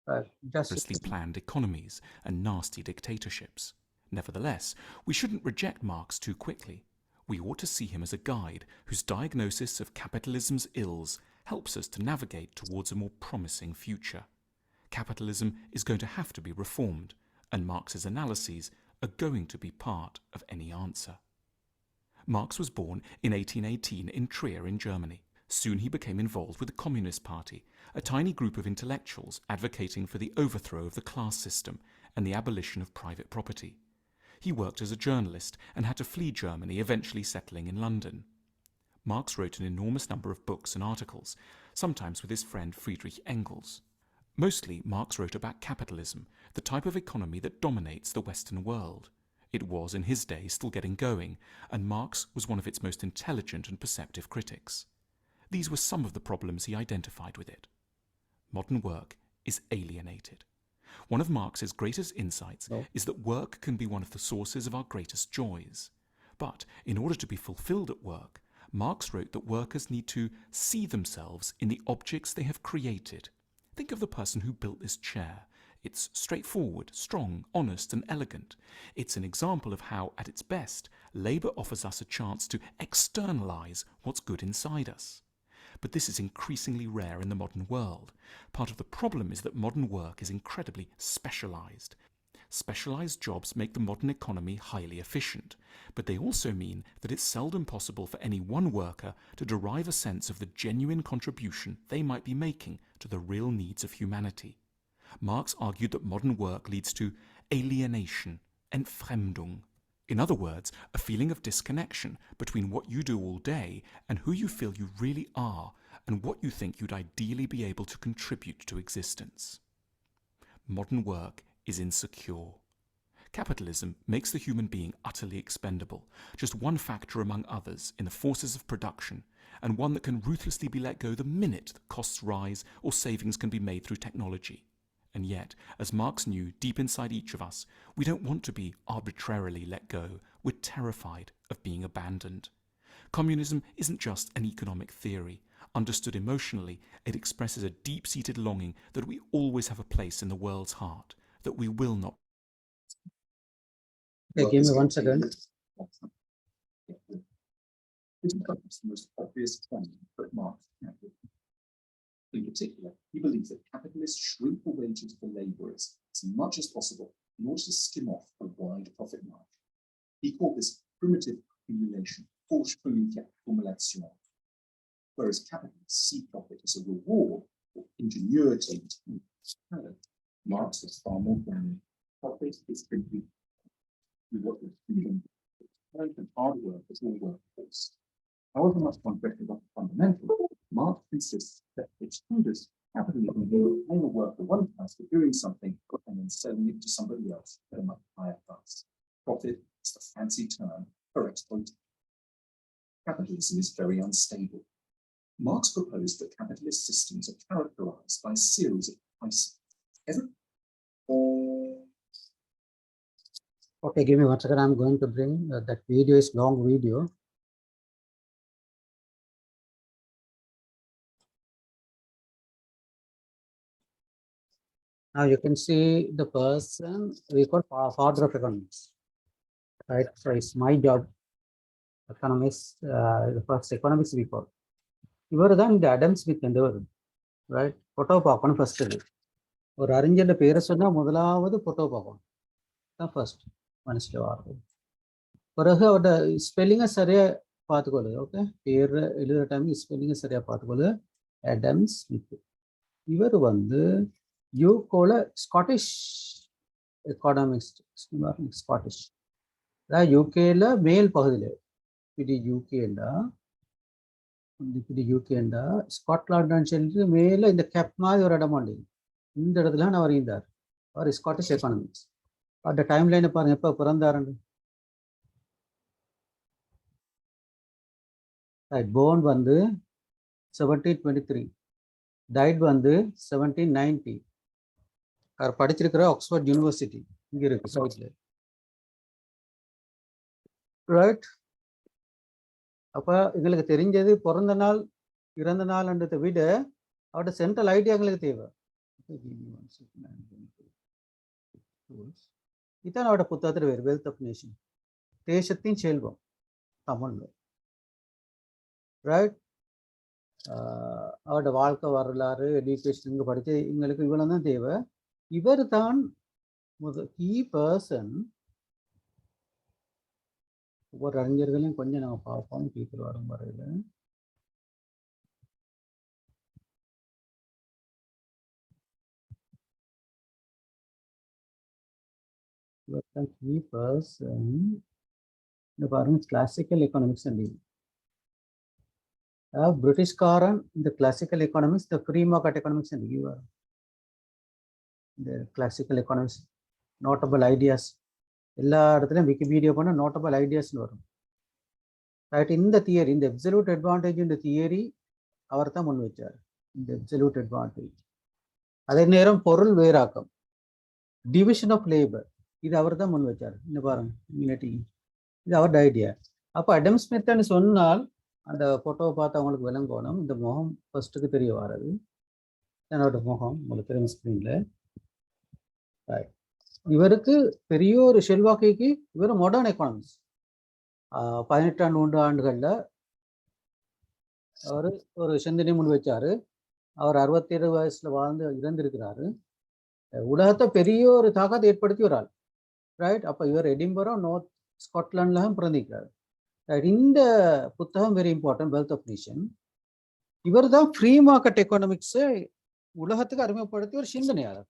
Purposely planned economies and nasty dictatorships. Nevertheless, we shouldn't reject Marx too quickly. We ought to see him as a guide whose diagnosis of capitalism's ills helps us to navigate towards a more promising future. Capitalism is going to have to be reformed, and Marx's analyses are going to be part of any answer. Marx was born in 1818 in Trier in Germany. Soon he became involved with the Communist Party, a tiny group of intellectuals advocating for the overthrow of the class system and the abolition of private property. He worked as a journalist and had to flee Germany, eventually settling in London. Marx wrote an enormous number of books and articles, sometimes with his friend Friedrich Engels. Mostly, Marx wrote about capitalism, the type of economy that dominates the Western world. It was, in his day, still getting going, and Marx was one of its most intelligent and perceptive critics. These were some of the problems he identified with it. Modern work is alienated. One of Marx's greatest insights is that work can be one of the sources of our greatest joys. But in order to be fulfilled at work, Marx wrote that workers need to see themselves in the objects they have created. Think of the person who built this chair. It's straightforward, strong, honest, and elegant. It's an example of how, at its best, labour offers us a chance to externalise what's good inside us. But this is increasingly rare in the modern world. Part of the problem is that modern work is incredibly specialised. Specialised jobs make the modern economy highly efficient, but they also mean that it's seldom possible for any one worker to derive a sense of the genuine contribution they might be making to the real needs of humanity. Marx argued that modern work leads to alienation, Entfremdung. In other words, a feeling of disconnection between what you do all day and who you feel you really are and what you think you'd ideally be able to contribute to existence. Modern work is insecure. Capitalism makes the human being utterly expendable, just one factor among others in the forces of production, and one that can ruthlessly be let go the minute that costs rise or savings can be made through technology. And yet, as Marx knew deep inside each of us, we don't want to be arbitrarily let go. We're terrified of being abandoned. Communism isn't just an economic theory. Understood emotionally, it expresses a deep-seated longing that we always have a place in the world's heart, that we will not. Okay, give me 1 second. This is perhaps the most obvious point that Marx had. In particular, he believes that capitalists shrink the wages for labourers as much as possible in order to skim off a wide profit margin. He called this primitive accumulation, ursprüngliche Akkumulation, whereas capitalists see profit as a reward for ingenuity and talent. Marx was far more grounded. Profit is simply what the freedom and hard work is all workforce. However much one questions about the fundamental, Marx insists that it's traders, capitalism will overwork the one class for doing something and then selling it to somebody else at a much higher price. Profit is the fancy term for exploitation. Capitalism is very unstable. Marx proposed that capitalist systems are characterized by a series of prices. Okay, give me 1 second. I'm going to bring that video is long video. Now you can see the person we call father of economics, right? So it's my job, economics, the first economics we call. இவர் தான் இந்த அடம் Smith என்றவர், right? Photo பார்க்கணும் first. ஒரு அறிஞர் பேரை சொன்னா முதலாவது ஃபோட்டோ பார்க்கணும் தான் ஃபர்ஸ்ட் மனசில் வார்த்தை. பிறகு அவரோட ஸ்பெல்லிங்கை சரியா பார்த்துக்கொள்ளு. ஓகே, பேர் எழுதுகிற டைம் ஸ்பெல்லிங்கை சரியா பார்த்துக்கொள்ளு. அடம் ஸ்மித். இவர் வந்து யூகோல ஸ்காட்டிஷ் எக்கானமிஸ்ட், ஸ்காட்டிஷ். அதாவது யூகேல மேல் பகுதியில் இப்படி யூகேண்டா இப்படி யூகேண்டா ஸ்காட்லாண்டான்னு சொல்லிட்டு மேலே இந்த கேப் மாதிரி ஒரு இடம் உண்டு. இந்த இடத்துல நான் வருகிறார். அவர் ஸ்காட்டிஷ் எக்கானமிக்ஸ். அந்த டைம் லைனை பாருங்க, எப்போ பிறந்தாருன்னு. போர்ன் வந்து 1723, டைட் வந்து 1790. அவர் படிச்சிருக்கிற ஆக்ஸ்போர்ட் யூனிவர்சிட்டி இங்கே இருக்கு சவுத்தில், ரைட்? அப்போ எங்களுக்கு தெரிஞ்சது பிறந்த நாள் இறந்த நாள்ன்றதை விட அவரோட சென்ட்ரல் ஐடியா எங்களுக்கு தேவை. இதான் அவரோட புத்தகத்தில் வேறு வெல்த் ஆஃப் நேஷன், தேசத்தின் செல்வம் தமிழ்ல, ரைட். அவரோட வாழ்க்கை வரலாறு, எஜுகேஷன் இங்கே படித்து எங்களுக்கு இவ்வளோ தான் தேவை. இவர் தான் கீ பர்சன். ஒவ்வொரு அறிஞர்களையும் கொஞ்சம் நம்ம பார்ப்போம் கீப்பில் வரும் வரையில். இவர் தான் கீ பர்சன். இந்த பாருங்க, கிளாசிக்கல் எக்கனாமிக்ஸ் அண்ட் பிரிட்டிஷ்காரன் இந்த கிளாசிக்கல் எக்கானமிக்ஸ், இந்த ஃப்ரீ மார்க்கெட் எக்கானமிக்ஸ் அண்ட் இந்த கிளாசிக்கல் எக்கானமிக்ஸ், நோட்டபிள் ஐடியாஸ், எல்லா இடத்துலையும் விக்கிபீடியா பண்ண நோட்டபிள் ஐடியாஸ்னு வரும், ரைட். இந்த தியரி, இந்த அப்சல்யூட் அட்வான்டேஜ் இந்த தியரி அவர் தான் முன் வச்சார். இந்த அப்சல்யூட் அட்வான்டேஜ், அதே நேரம் பொருள் வேறாக்கம், டிவிஷன் ஆஃப் லேபர், இது அவர் தான் முன் வச்சார். இந்த பாருங்க, இது அவரோட ஐடியா. அப்போ அடம் ஸ்மித்ன்னு சொன்னால் அந்த ஃபோட்டோவை பார்த்து அவங்களுக்கு விளங்கணும். இந்த முகம் ஃபர்ஸ்ட்டுக்கு தெரிய வர்றது, என்னோட முகம் உங்களுக்கு தெரியும் ஸ்க்ரீனில். இவருக்கு பெரிய ஒரு செல்வாக்கைக்கு இவர் மாடர்ன் எக்கானமிக்ஸ். 18ஆம் நூற்றாண்டுகளில் அவர் ஒரு சிந்தனை முன் வச்சார். அவர் 67 வயசுல வாழ்ந்து இறந்திருக்கிறாரு. உலகத்தை பெரிய ஒரு தாக்கத்தை ஏற்படுத்தி ஒரு ஆள், ரைட். அப்போ இவர் எடின்பரோ நார்த் ஸ்காட்லாண்டில் பிறந்திருக்கிறார். இந்த புத்தகம் very important, wealth of nation. இவர் தான் ஃப்ரீ மார்க்கெட் எக்கானமிக்ஸை உலகத்துக்கு அறிமுகப்படுத்தி ஒரு சிந்தனையாளர்,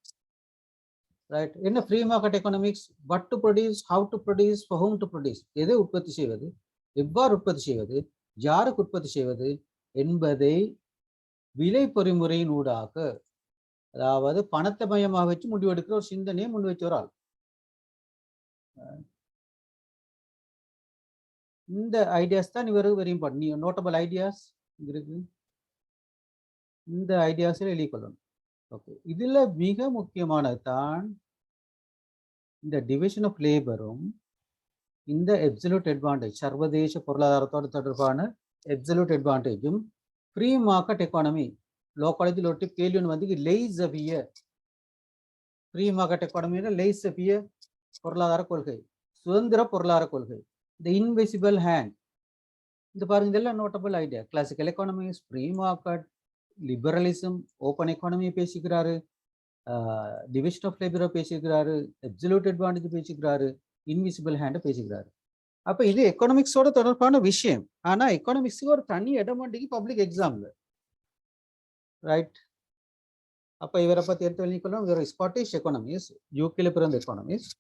ரைட். என்ன free market economics? What to produce, how to produce, for whom to produce, எதை உற்பத்தி செய்வது, எவ்வாறு உற்பத்தி செய்வது, யாருக்கு உற்பத்தி செய்வது என்பதை விலை பொறிமுறையின் ஊடாக, அதாவது பணத்தை மையமாக வச்சு முடிவெடுக்கிற ஒரு சிந்தனையை முன் வச்ச ஒரு ஆள். இந்த ஐடியாஸ் தான் இவருக்கு வெரி இம்பார்ட்டன்ட். நோட்டபிள் ஐடியாஸ் இருக்கு, இந்த ஐடியாஸில் எழுதிக்கொள்ளணும். ஓகே, இதில் மிக முக்கியமானது தான் இந்த டிவிஷன் ஆஃப் லேபரும் இந்த அப்சல்யூட் அட்வான்டேஜ், சர்வதேச பொருளாதாரத்தோடு தொடர்பான அப்சல்யூட் அட்வான்டேஜும் ஃப்ரீ மார்க்கெட் எக்கானமி. லோ காலேஜில் ஒட்டி கேள்வி ஒன்று வந்து லெய்சபிய ஃப்ரீ மார்க்கெட் எக்கானமியோட லெய்சபிய பொருளாதார கொள்கை, சுதந்திர பொருளாதார கொள்கை, இந்த இன்விசிபிள் ஹேண்ட். இந்த பாருங்க, இதெல்லாம் notable idea. Classical economics, free market, liberalism, open எக்கானமியை பேசிக்கிறாரு, டிவிஷன் ஆஃப் லேபரை பேசிக்கிறாரு, அப்சல்யூட் அட்வான்டேஜ் பேசிக்கிறாரு, இன்விசிபிள் ஹேண்டை பேசிக்கிறாரு. அப்போ இது எக்கானமிக்ஸோட தொடர்பான விஷயம். ஆனால் எக்கானமிக்ஸுக்கு ஒரு தனி இடம் வண்டிக்கு பப்ளிக் எக்ஸாம்ல, ரைட். அப்போ இவரை பற்றி எடுத்து வெளிக்கொள்ளும். இவர் ஸ்காட்டிஷ் எக்கானமிக்ஸ், யூகேல பிறந்த எக்கானமிக்ஸ்.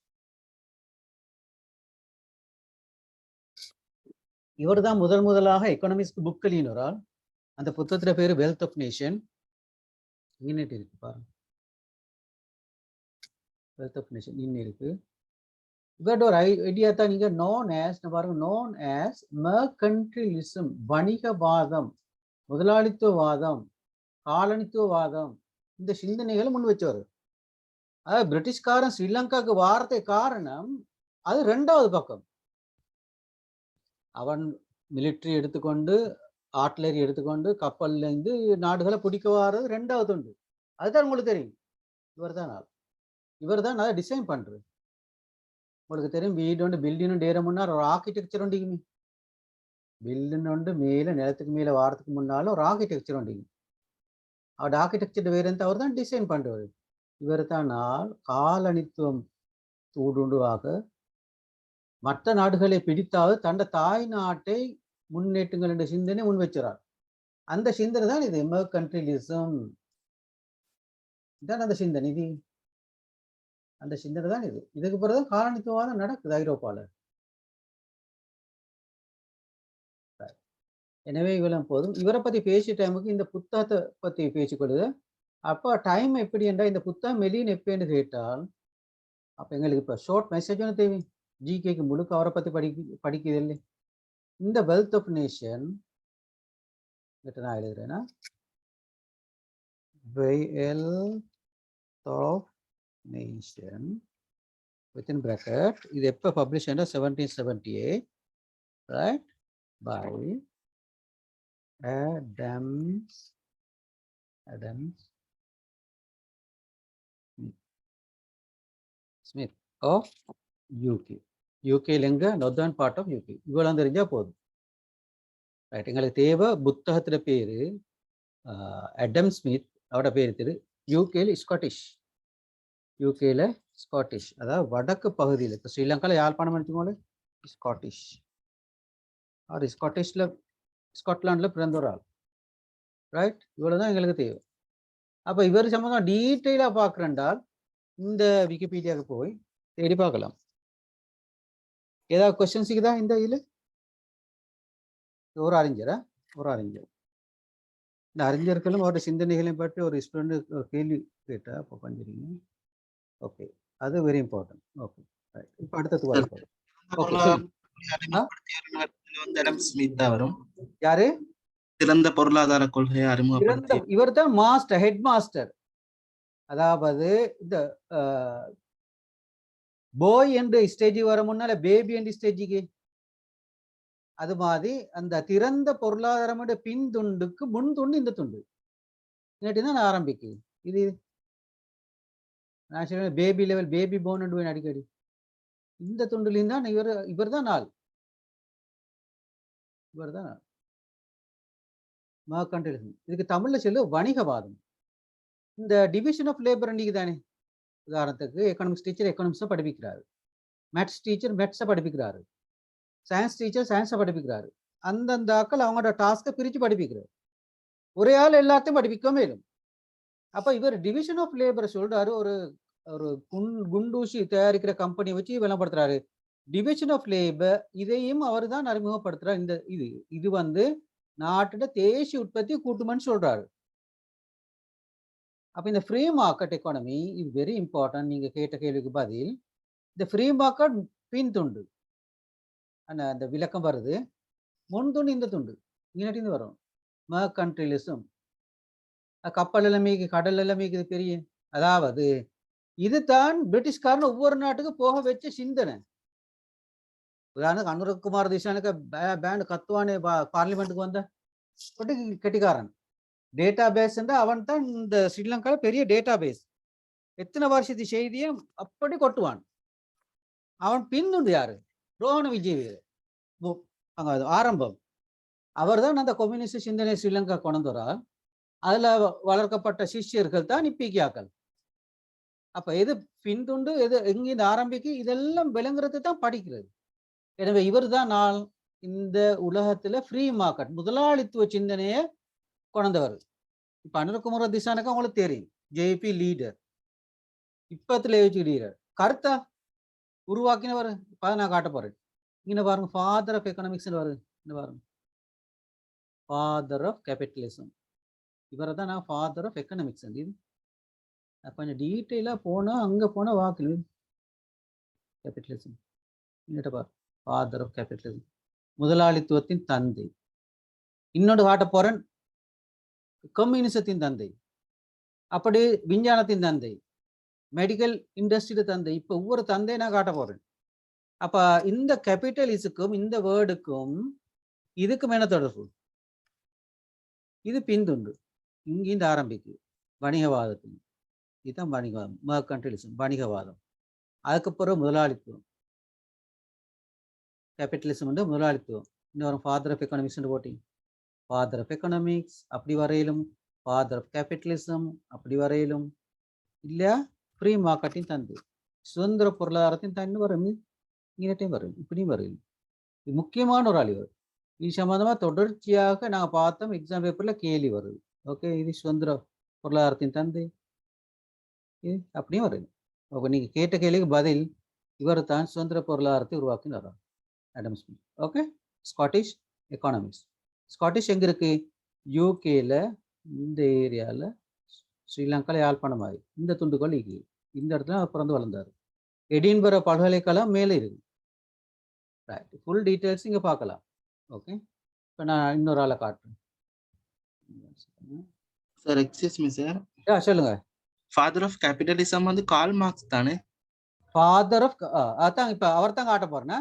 இவர் தான் முதலாக எக்கானமிக்ஸ்க்கு புக் எழுதினார். அந்த புத்தகத்துல பேரு வெல்த் ஆஃப் நேஷன். இருக்கு பாருங்க, வெல்த் ஆஃப் நேஷன் இருக்கு. இவரோட ஒரு ஐடியா தான் நீங்க நோன் ஆஸ், பாருங்க, நோன் ஆஸ் மெர்கன்டிலிசம், வணிகவாதம், முதலாளித்துவவாதம், காலனித்துவவாதம், இந்த சிந்தனைகளை முன் வச்சவர். அதாவது பிரிட்டிஷ்காரன் ஸ்ரீலங்காவுக்கு வார்த்தை காரணம் அது ரெண்டாவது பக்கம். அவன் மிலிட்ரி எடுத்துக்கொண்டு, ஆர்ட்லரி எடுத்துக்கொண்டு கப்பல்ல இருந்து நாடுகளை பிடிக்க வர்றது ரெண்டாவது உண்டு. அதுதான் உங்களுக்கு தெரியும். இவர் தான் அதை டிசைன் பண்றது. உங்களுக்கு தெரியும், வீடு உண்டு, பில்டிங் உண்டு, ஏறமுன்னா ஒரு ஆர்கிடெக்சர் உண்டு. பில்டிங் உண்டு, மேலே நிலத்துக்கு மேலே வாரத்துக்கு முன்னாலும் ஒரு ஆர்கிடெக்சர் உண்டு. அவரோட ஆர்கிடெக்சர் வேறு எந்த, அவர் தான் டிசைன் பண்றவர். இவர் தான் காலனித்துவம் ஊடுருவாக மற்ற நாடுகளை பிடித்தாவது தன்னை தாய் நாட்டை முன்னேற்றுங்கள் என்ற சிந்தனை முன் வச்சுறார். அந்த சிந்தனை தான் இது மெர்கன்டிலிசம். இதான் அந்த சிந்தனை. இது அந்த சிந்தனை தான் இது. இதுக்கு பிறகுதான் காலனித்துவவாதம் நடக்குது ஐரோப்பால. எனவே இவ்வளவு போதும். இவரை பத்தி பேசிய டைமுக்கு இந்த புத்தகத்தை பத்தி பேசிக்கொள்ளுது. அப்போ டைம் எப்படி என்றால், இந்த புத்தகம் மெலின் எப்படின்னு கேட்டால், அப்போ எங்களுக்கு இப்போ ஷார்ட் மெசேஜ் ஒன்று தேவை. ஜிகேக்கு முழுக்க அவரை பற்றி படிக்குது இல்லை. இந்த வெல்த் ஆஃப் நேஷன் நான் எழுதுறேன்னா, wealth of nation within bracket, இது எப்போ பப்ளிஷ் ஆனா 1778, right, by Adams Smith of UK. யூகேல எங்க நார்தர்ன் பார்ட் ஆஃப் யூகே. இவ்வளவு தெரிஞ்சா போதும். ரைட், எங்களுக்கு தேவை புத்தகத்துல பேரு அடம் ஸ்மித், அவரோட பேரு திரு யூகேல ஸ்காட்டிஷ். யூகேல ஸ்காட்டிஷ், அதாவது வடக்கு பகுதியில். இப்போ ஸ்ரீலங்காவில் யாழ்ப்பாணம் எடுத்துக்கோங்க, ஸ்காட்டிஷ். அவர் ஸ்காட்டிஷ்ல ஸ்காட்லாண்டில் பிறந்த ஒரு ஆள். ரைட், இவ்வளோதான் எங்களுக்கு தேவை. அப்போ இவர் சம்பந்தம் டீட்டெயிலாக பார்க்குறேன்டால் இந்த விக்கிபீடியாவுக்கு போய் தேடி பார்க்கலாம். ஏதாவது கொஸ்டின்ஸ் இருக்குதா இந்த இதில்? ஒரு அறிஞரா? ஒரு அறிஞர். இந்த அறிஞர்களும் அவருடைய சிந்தனைகளையும் பற்றி ஒரு ஸ்டூடெண்ட் ஒரு கேள்வி கேட்டால் அப்போ பண்ணிருங்க. ஓகே, அது வெரி இம்பார்ட்டன்ட். ஓகே, இப்போ அடுத்தது வரும். யாரு சிறந்த பொருளாதார கொள்கையை அறிமுகப்படுத்தி? இவர் தான் மாஸ்டர், ஹெட் மாஸ்டர். அதாவது இந்த போய் என்று ஸ்டேஜ் வர முன்னால பேபி என்று ஸ்டேஜுக்கு, அது மாதிரி அந்த திறந்த பொருளாதாரம் பின் துண்டுக்கு முன் துண்டு இந்த துண்டு தான் ஆரம்பிக்கு. இது பேபி லெவல், பேபி போன் அடிக்கடி இந்த துண்டுலையும் தான் இவர் தான் நாள். இவர் தான் இதுக்கு தமிழ்ல சொல்லு வணிகவாதம். இந்த டிவிஷன் ஆஃப் லேபர் அன்னைக்கு தானே, உதாரணத்துக்கு எக்கனாமிக்ஸ் டீச்சர் எக்கனாமிக்ஸை படிப்பிக்கிறாரு, மேத்ஸ் டீச்சர் மேத்ஸை படிப்பிக்கிறாரு, சயின்ஸ் டீச்சர் சயின்ஸை படிப்பிக்கிறாரு. அந்தந்த ஆக்கள் அவங்களோட டாஸ்கை பிரித்து படிப்பிக்கிறார். ஒரே ஆள் எல்லாத்தையும் படிப்பிக்க மேலும். அப்போ இவர் டிவிஷன் ஆஃப் லேபரை சொல்றாரு. ஒரு ஒரு குண்டூசி தயாரிக்கிற கம்பெனியை வச்சு விளம்பரப்படுத்துறாரு. டிவிஷன் ஆஃப் லேபர் இதையும் அவர் தான் அறிமுகப்படுத்துறாரு. இந்த இது வந்து நாட்டோட தேசிய உற்பத்தி கூட்டுமன்னு சொல்றாரு. அப்ப இந்த ஃப்ரீ மார்க்கெட் எக்கானமி இது வெரி இம்பார்ட்டன்ட். நீங்க கேட்ட கேள்விக்கு பதில், இந்த ஃப்ரீ மார்க்கெட் பின் துண்டு அந்த விளக்கம் வருது. முன் துண்டு இந்த துண்டு இங்கிட்டு வரும். மர்கன்டிலிசம், கப்பல் எல்லாமேக்கு, கடல் எல்லாமேக்கு இது பெரிய. அதாவது இதுதான் பிரிட்டிஷ்காரன் ஒவ்வொரு நாட்டுக்கு போக வச்ச சிந்தனை. உதாரணத்துக்கு அனுரகுமார் திசானுக்கு பேண்ட் கத்துவானே பார்லிமெண்ட்டுக்கு வந்த கெட்டிக்காரன். டேட்டா பேஸ் அவன் தான் இந்த ஸ்ரீலங்காவில் பெரிய டேட்டா பேஸ். எத்தனை வருஷத்து செய்தியும் அப்படி கொட்டுவான். அவன் பின்னுண்டு யாரு? ரோஹண விஜய் ஆரம்பம். அவர் தான் அந்த கம்யூனிஸ்ட் சிந்தனை ஸ்ரீலங்கா கொண்டு வரார். அதுல வளர்க்கப்பட்ட சிஷ்யர்கள் தான் இப்பிக்கியாக்கள். அப்ப எது பின்துண்டு, எது எங்கிருந்து ஆரம்பிக்கு, இதெல்லாம் விளங்குறது தான் படிக்கிறது. எனவே இவர் தான் நான் இந்த உலகத்துல ஃப்ரீ மார்க்கெட் முதலாளித்துவ சிந்தனையை கொண்டவர். இப்ப அனுரகுமார திசானுக்கு அவங்களுக்கு தெரியும், ஜேபி லீடர், இப்பத்துல லீடர் கருத்தா உருவாக்கினவர். இப்ப நான் காட்ட போறேன். இங்க பாருங்க, ஃபாதர் ஆஃப் எக்கனாமிக்ஸ் வருது. இந்த பாருங்க, ஃபாதர் ஆஃப் கேபிட்டலிசம். இவரை தான் நான் ஃபாதர் ஆஃப் எக்கனாமிக்ஸ். இது கொஞ்சம் டீட்டெயிலாக போனால் அங்கே போனால் வாக்கு கேபிட்டலிசம். இங்கிட்ட பாரு, ஃபாதர் ஆஃப் கேபிட்டலிசம், முதலாளித்துவத்தின் தந்தை. இன்னொன்று காட்ட போறேன், கம்யூனிசத்தின் தந்தை, அப்படி விஞ்ஞானத்தின் தந்தை, மெடிக்கல் இண்டஸ்ட்ரியோட தந்தை. இப்போ ஒவ்வொரு தந்தையை நான் காட்ட போறேன். அப்ப இந்த கேபிட்டலிஸுக்கும் இந்த வேர்டுக்கும் இதுக்கும் என்ன தொடர்பு? இது பின்துண்டு, இங்கிருந்து ஆரம்பிக்கு வணிகவாதத்தின். இதுதான் வணிகவாதம், மர்கன்டிலிசம், வணிகவாதம். அதுக்கப்புறம் முதலாளித்துவம், கேபிட்டலிசம் வந்து முதலாளித்துவம். இன்னொரு ஃபாதர் ஆஃப் எக்கனாமிக்ஸ் போட்டிங்க, ஃபாதர் ஆஃப் எக்கனாமிக்ஸ் அப்படி வரையிலும், ஃபாதர் ஆஃப் கேபிட்டலிசம் அப்படி வரையிலும் இல்லையா. ஃப்ரீ மார்க்கெட்டின் தந்தை, சுதந்திர பொருளாதாரத்தின் தண்ணி வரும், இங்கேட்டையும் வரும், இப்படியும் வரையும். இது முக்கியமான ஒரு அழிவு. இது சம்பந்தமா தொடர்ச்சியாக நாங்கள் பார்த்தோம், எக்ஸாம் பேப்பர்ல கேள்வி வருது. ஓகே, இது சுதந்திர பொருளாதாரத்தின் தந்தை, இது அப்படியும் வருது. அப்போ நீங்க கேட்ட கேள்விக்கு பதில் இவர் தான் சுதந்திர பொருளாதாரத்தை உருவாக்கினார், அடம் Smith. Okay, Scottish economics. Scottish எங்க இருக்கு? யூகேல, இந்த ஏரியாவில், ஸ்ரீலங்காவில் யாழ்ப்பாணம் ஆகி இந்த துண்டுகள் இருக்கு. இந்த இடத்துல பிறந்து வளர்ந்தார். எடின்பரோ பல்கலைக்கழகம் மேலே இருக்கு. ரைட், ஃபுல் டீட்டெயில்ஸ் இங்கே பார்க்கலாம். ஓகே, இப்போ நான் இன்னொரு ஆளை காட்டுறேன் சார். Excuse me sir. சொல்லுங்க. ஃபாதர் ஆஃப் கேபிட்டலிசம் வந்து கார்ல் மார்க்ஸ் தானே? ஃபாதர் ஆஃப், அதான் இப்போ அவர் தான் காட்ட போறேன்னா,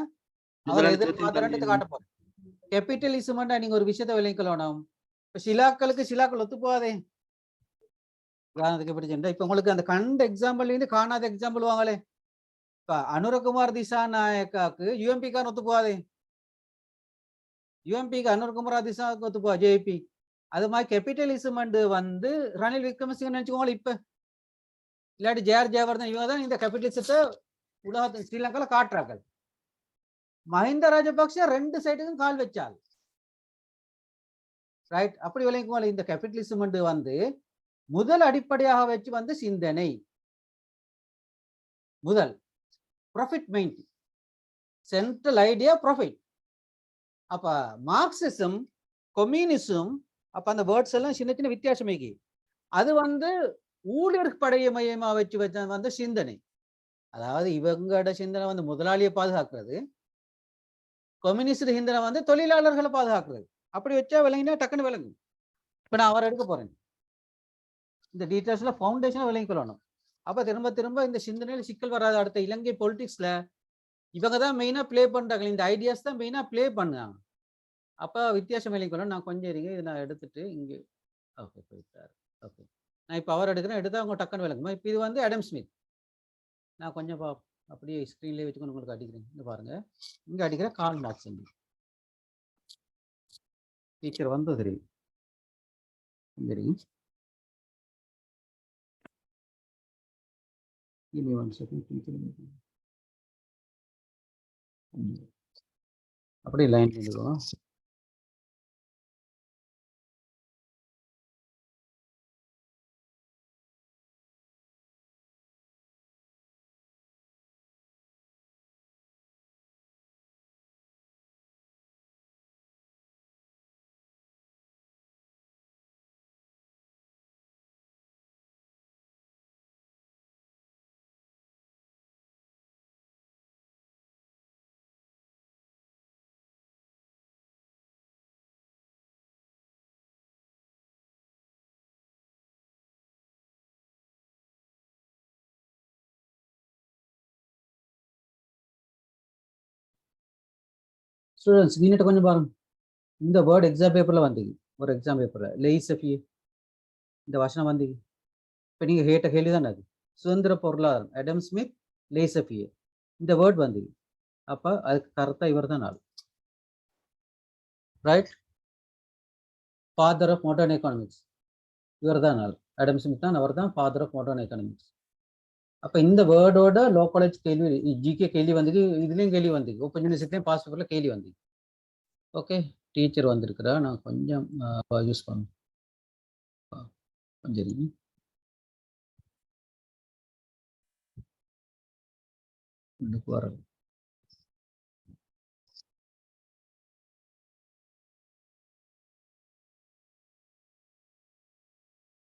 அவர் எதிர் ஃபாதர்ன்றது காட்ட போறேன். கேபிட்டலிசம் நீங்க ஒரு விஷயத்தை விளைவிக்கணும். இப்போ சிலாக்கள் ஒத்து போகாதே. உதாரணத்துக்கு எப்படி சொன்னா, இப்போ உங்களுக்கு அந்த கண்ட எக்ஸாம்பிள் காணாத எக்ஸாம்பிள் வாங்களே. இப்ப அனுரகுமார் திசாநாயக்காக்கு யூஎம்பிக்கான ஒத்து போகாதே. யூஎம்பிக்கு அனுரகுமார் திசாவுக்கு ஒத்து போவா ஜேபி. அது மாதிரி கேபிட்டலிசம் வந்து ரணில் விக்ரமசிங்க நினைச்சுக்கோங்களேன். இப்ப இல்லாட்டி ஜேஆர் ஜெயவர்தன் இவங்க தான் இந்த கேபிட்டலிசத்தை உலகத்தில் ஸ்ரீலங்கால காட்டுறாங்க. மஹிந்த ராஜபக்ஷ 2 சைடுக்கும் கால் வச்சால் ரைட். அப்படி விளங்குவோம். இந்த கேபிட்டலிசம் வந்து முதல் அடிப்படையாக வச்சு வந்து சிந்தனை முதல் profit mind, central idea profit. அப்ப மார்க்சிசம், கம்யூனிசம், அப்ப அந்த வேர்ட்ஸ் எல்லாம் சின்ன சின்ன வித்தியாசம். அது வந்து ஊழியர் படைய மையமா வச்சு வந்து சிந்தனை. அதாவது இவங்களோட சிந்தனை வந்து முதலாளியை பாதுகாக்கிறது, கம்யூனிஸ்ட் சிந்தனை வந்து தொழிலாளர்களை பாதுகாக்கிறது. அப்படி வச்சா விளங்கினா டக்குன்னு விளங்கும். இப்ப நான் அவரை எடுக்க போறேன். இந்த டீட்டெயில்ஸ்ல ஃபவுண்டேஷனை விளங்கி கொள்ளணும். அப்ப திரும்ப திரும்ப இந்த சிந்தனையில சிக்கல் வராது. அடுத்த இலங்கை பொலிட்டிக்ஸ்ல இவங்க தான் மெயினா பிளே பண்றாங்க. இந்த ஐடியாஸ் தான் மெயினா பிளே பண்ணுறாங்க. அப்ப வித்தியாசம் விளங்கி கொள்ளணும். நான் கொஞ்சம் இருங்க, இதை நான் எடுத்துட்டு இங்கே ஓகே போயிட்டாரு. ஓகே, நான் இப்போ அவர் எடுக்கிறேன். எடுத்தா அவங்க டக்குன்னு விளங்குமா. இப்போ இது வந்து அடம் ஸ்மித். நான் கொஞ்சம் அப்படியே ஸ்க்ரீன்லேயே வச்சுக்கொண்டு உங்களுக்கு அடிக்கிறேன். இங்கே பாருங்க, இங்கே அடிக்கிற கார்ல் மார்க்ஸ் டீச்சர் வந்து தெரியும். அப்படியே லைன் எழுதுவோம். ஸ்டூடெண்ட்ஸ் நீட்டு கொஞ்சம் பாருங்க. இந்த வேர்ட் எக்ஸாம் பேப்பர்ல வந்தீங்க. ஒரு எக்ஸாம் பேப்பர்ல லெய்சஃபி இந்த வசனம் வந்தீங்க. இப்போ நீங்க கேட்ட கேள்வி தானே அது. சுதந்திர பொருளாதாரம் அடம் ஸ்மித் லெய்சஃபி இந்த வேர்ட் வந்தீங்க. அப்ப அதுக்கு கரெக்டா இவர் தான் ஆள். Right. Father of modern economics இவர் தான் ஆள். அடம் ஸ்மித் தான், அவர் தான் ஃபாதர் ஆஃப் மாடர்ன் எக்கானமிக்ஸ். அப்ப இந்த வேர்டோட லோ காலேஜ் கேள்வி ஜிகே கேள்வி வந்து இதுலயும் கேள்வி வந்து ஓப்பன் யூனிவர்சிட்டிலையும் பாஸ் பேப்பர்ல கேள்வி வந்து. ஓகே, டீச்சர் வந்திருக்கிறா. நான் கொஞ்சம் யூஸ் பண்ணேன். கொஞ்சம் வரேன்.